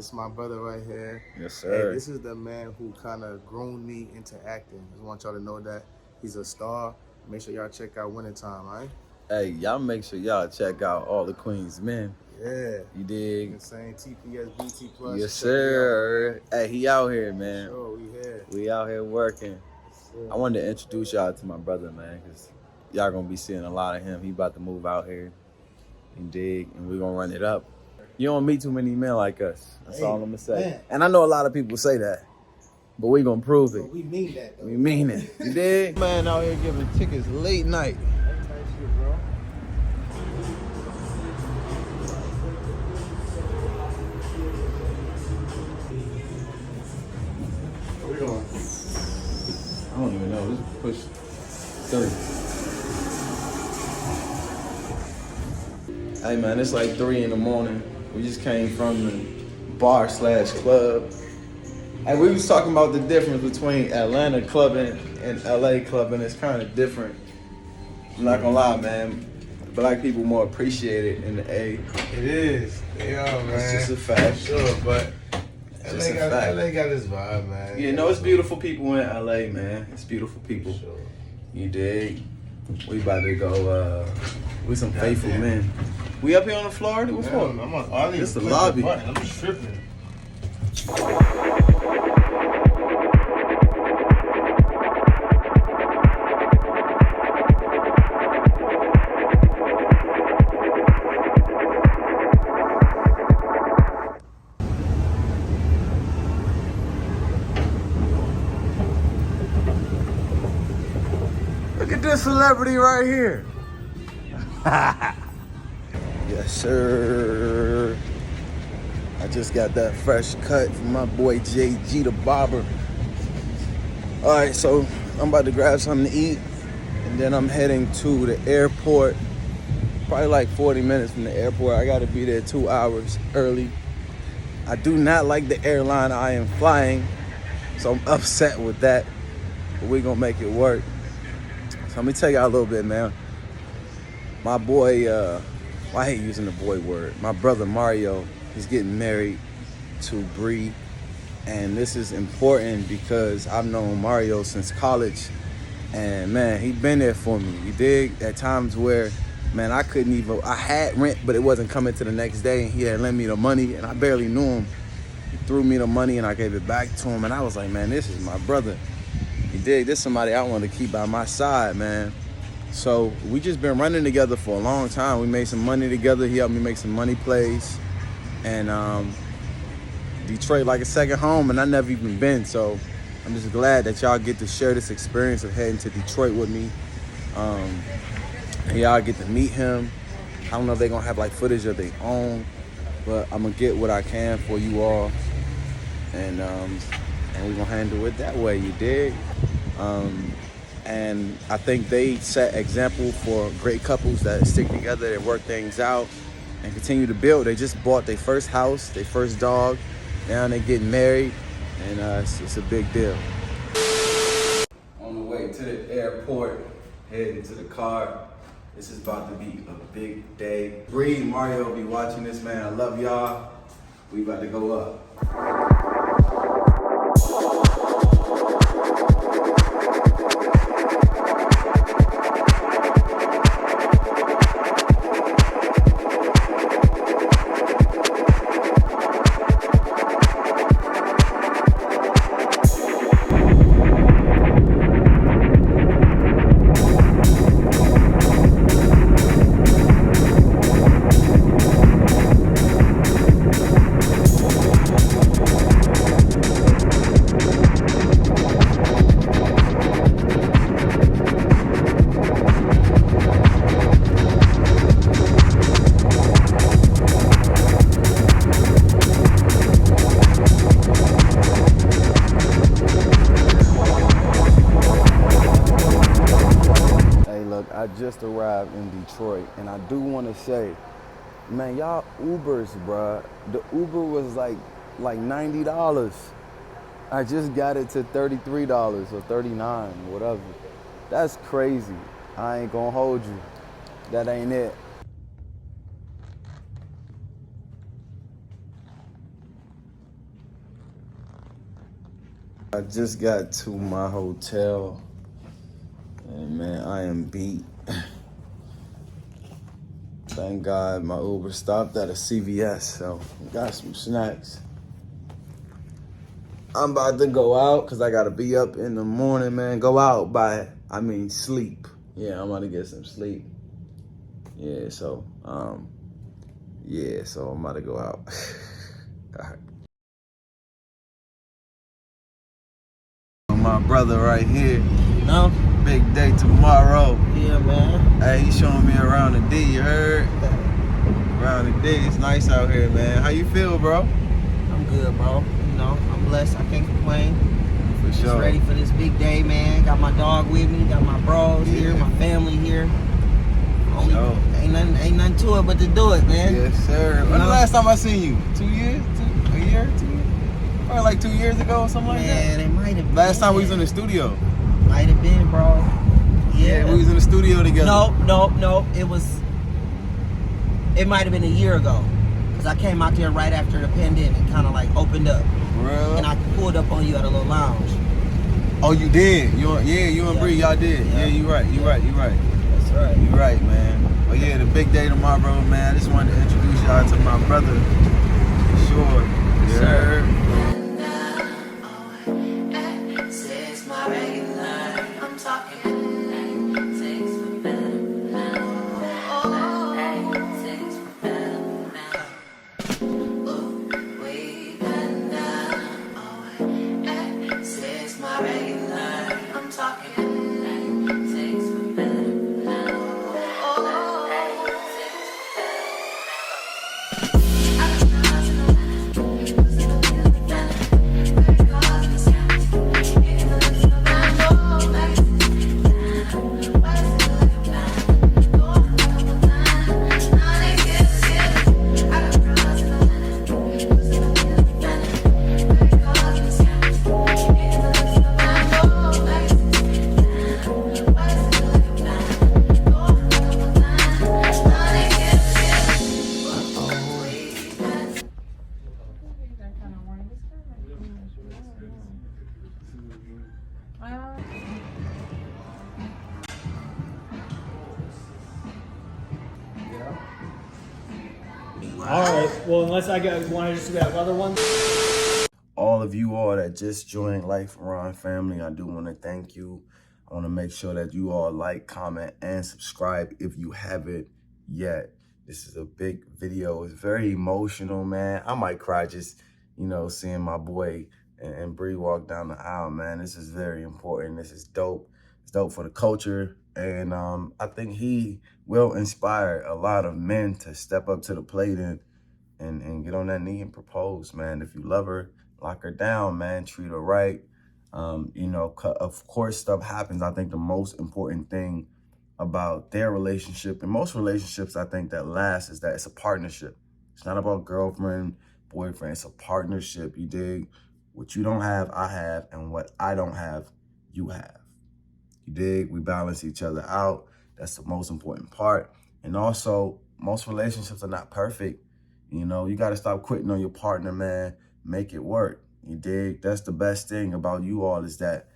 This is my brother right here. Yes, sir. Hey, this is the man who kind of groomed me into acting. I just want y'all to know that he's a star. Make sure y'all check out Winning Time, right? Hey, y'all make sure y'all check out all the Queens men. Yeah. You dig? Insane TPS BT Plus. Yes, sir. Hey, he out here, man. Sure, we here. We out here working. Yes, I wanted to introduce y'all to my brother, man, because y'all gonna be seeing a lot of him. He about to move out here. You dig? And we gonna run it up. You don't meet too many men like us. That's all I'm gonna say. Man. And I know a lot of people say that, but we gonna prove it. But we mean that, though. We mean it. You dig? Man out here giving tickets late night. Late night shit, bro. Where we going? I don't even know. Just push 30. Hey man, it's like 3 in the morning. We just came from the bar/club. Hey, we was talking about the difference between Atlanta clubbing and LA clubbing. It's kind of different. I'm not gonna lie, man. Black people more appreciate it in the A. It is. They are, man. It's just a fact. Sure, but It's LA got this vibe, man. Yeah, no, it's beautiful people in LA, man. It's beautiful people. Sure. You dig? We about to go, we some faithful men. We up here on the floor? What's for? I'm on. This the lobby. I'm tripping. Look at this celebrity right here. Yes, sir. I just got that fresh cut from my boy JG the barber. All right, so I'm about to grab something to eat, and then I'm heading to the airport. Probably like 40 minutes from the airport. I gotta be there 2 hours early. I do not like the airline I am flying, so I'm upset with that, but we're gonna make it work. So let me tell y'all a little bit, man. My boy, I hate using the boy word. My brother Mario, he's getting married to Bree. And this is important because I've known Mario since college. And man, he been there for me. You dig? At times where, man, I had rent, but it wasn't coming to the next day. And he had lent me the money and I barely knew him. He threw me the money and I gave it back to him. And I was like, man, this is my brother. You dig? This is somebody I want to keep by my side, man. So we just been running together for a long time. We made some money together. He helped me make some money plays. And Detroit like a second home, and I never even been. So I'm just glad that y'all get to share this experience of heading to Detroit with me. And y'all get to meet him. I don't know if they're gonna have like footage of their own, but I'm gonna get what I can for you all. And we're gonna handle it that way, you dig? And I think they set example for great couples that stick together and work things out and continue to build. They just bought their first house, their first dog. Now they're getting married, and it's a big deal. On the way to the airport, heading to the car. This is about to be a big day. Bree, Mario will be watching this, man. I love y'all. We about to go up. I just arrived in Detroit, and I do want to say, man, y'all Ubers, bruh. The Uber was like $90. I just got it to $33 or $39, whatever. That's crazy. I ain't gonna hold you. That ain't it. I just got to my hotel, and man, I am beat. Thank God my Uber stopped at a CVS, so got some snacks. I'm about to go out because I gotta be up in the morning, man. Go out I mean sleep. Yeah, I'm gonna get some sleep. Yeah, so I'm about to go out. All right. My brother right here. No? Big day tomorrow. Yeah, man. Hey, he showing me around the D, you heard? Around the D, it's nice out here, man. How you feel, bro? I'm good, bro. You know, I'm blessed. I can't complain. For sure. Just ready for this big day, man. Got my dog with me. Got my bros here. My family here. Ain't nothing to it but to do it, man. Yes, sir. When the last time I seen you? 2 years? A year? 2 years? Probably like 2 years ago or something like that. Man, it might have been. Last time we was in the studio. Might have been, bro. Yeah, we was in the studio together. No. It might have been a year ago. Because I came out there right after the pandemic, kind of like opened up. Bro. And I pulled up on you at a little lounge. Oh, you did? You and Bree, y'all did. Yeah, you right. That's right. You right, man. But yeah, the big day tomorrow, man. I just wanted to introduce y'all to my brother. For sure. Yes, sir. Alright, well, unless I want to just do that other one. All of you all that just joined Life Around Family, I do want to thank you. I want to make sure that you all like, comment, and subscribe if you haven't yet. This is a big video. It's very emotional, man. I might cry just, seeing my boy and Bree walk down the aisle, man. This is very important. This is dope. It's dope for the culture. And I think he will inspire a lot of men to step up to the plate and get on that knee and propose, man. If you love her, lock her down, man. Treat her right. Of course, stuff happens. I think the most important thing about their relationship, and most relationships I think that last, is that it's a partnership. It's not about girlfriend, boyfriend. It's a partnership, you dig? What you don't have, I have, and what I don't have, you have. You dig? We balance each other out. That's the most important part. And also, most relationships are not perfect. You got to stop quitting on your partner, man. Make it work. You dig? That's the best thing about you all, is that,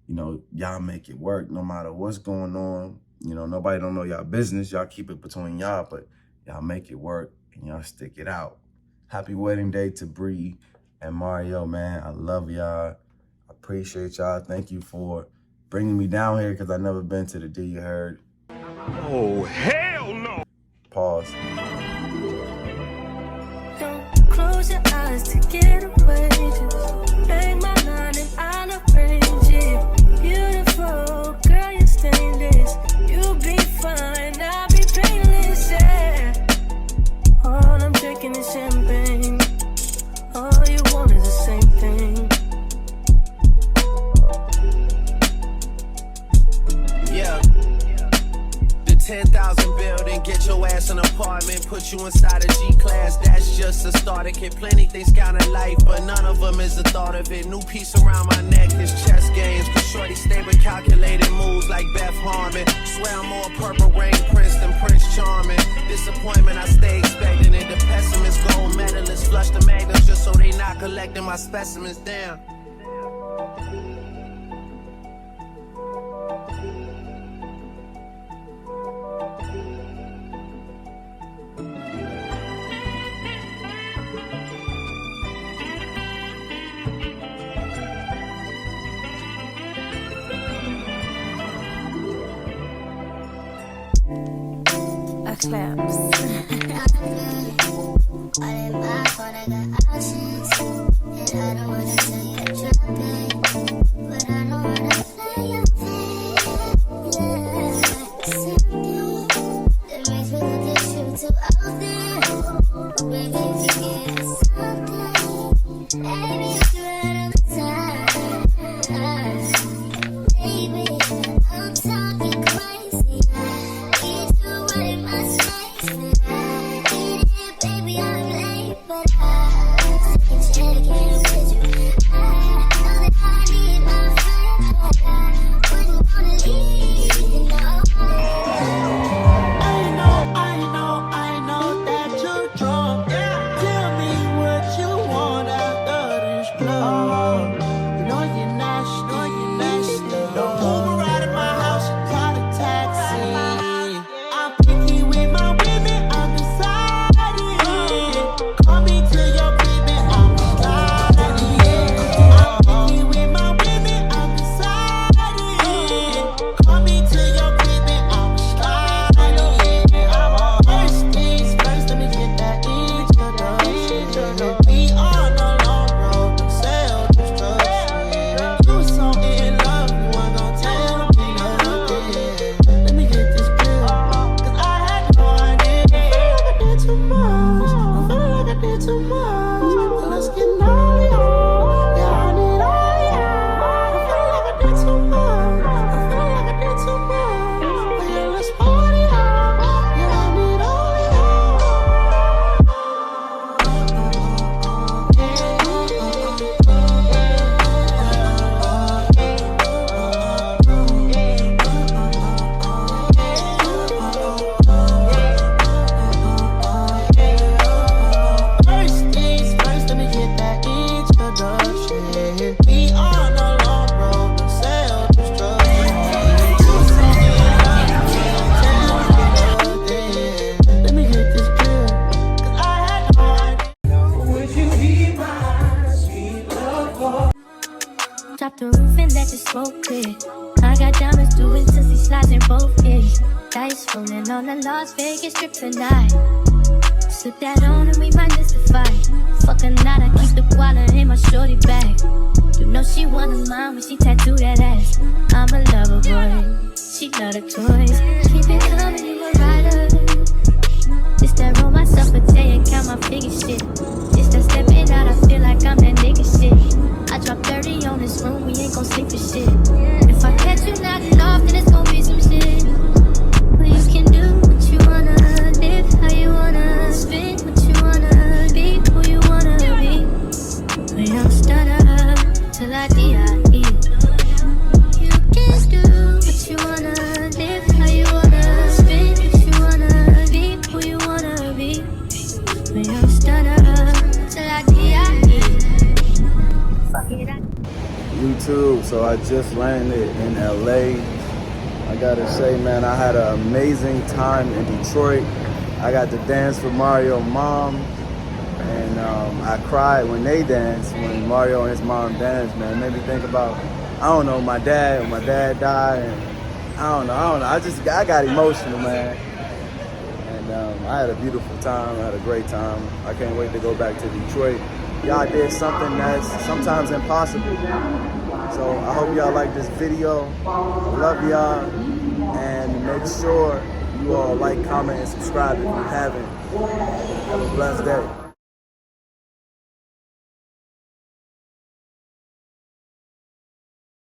y'all make it work no matter what's going on. Nobody don't know y'all business. Y'all keep it between y'all, but y'all make it work and y'all stick it out. Happy wedding day to Bree and Mario, man. I love y'all. I appreciate y'all. Thank you for bringing me down here, because I've never been to the D, you heard. Oh, hell no! Pause. Don't close your eyes to get away. Just bang my line and I'll arrange it. Beautiful, girl, you're stainless. You'll be fine, I'll be painless, yeah. All I'm drinking is champagne. All you want is the same thing. Yeah. The 10,000 building, get your ass an apartment, put you inside a G-class, that's just a starter kit. Plenty things count in life, but none of them is the thought of it. New piece around my neck, this chess games. Cause shorty stay with calculated moves like Beth Harmon. Swear I'm more purple rain prince than Prince Charming. Disappointment, I stay expecting it. The pessimist, gold medalists, flush the magnums just so they not collecting my specimens down. Claps. Drop the roof and let the smoke clear. I got diamonds doing sissy slides in both ears. Dice rolling on the Las Vegas strip tonight. Slip that on and we might miss the fight. Fuck a night, I keep the koala in my shorty bag. You know she one of mine when she tattooed that ass. I'm a lover boy, she love the toys. Keep it coming, you a rider. This that roll myself a day and count my figure shit. This that stepping out, I feel like I'm that nigga shit. I drop 30 on this room, we ain't gon' sleep for shit. If I catch you nodding off, then it's gon' be some shit. Well, you can do what you wanna, live how you wanna, spit what you wanna, be who you wanna be. We don't stutter till I D.I.E. You can do what you wanna, live how you wanna, spit what you wanna, be who you wanna be. We don't stutter till I D.I.E. YouTube, so I just landed in LA. I gotta say, man, I had an amazing time in Detroit. I got to dance with Mario's mom, and I cried when they danced, when Mario and his mom danced, man. It made me think about, I don't know, my dad, when my dad died, and I don't know, I got emotional, man. And I had a beautiful time, I had a great time. I can't wait to go back to Detroit. Y'all did something that's sometimes impossible. So I hope y'all like this video. I love y'all. And make sure you all like, comment, and subscribe if you haven't. Have a blessed day.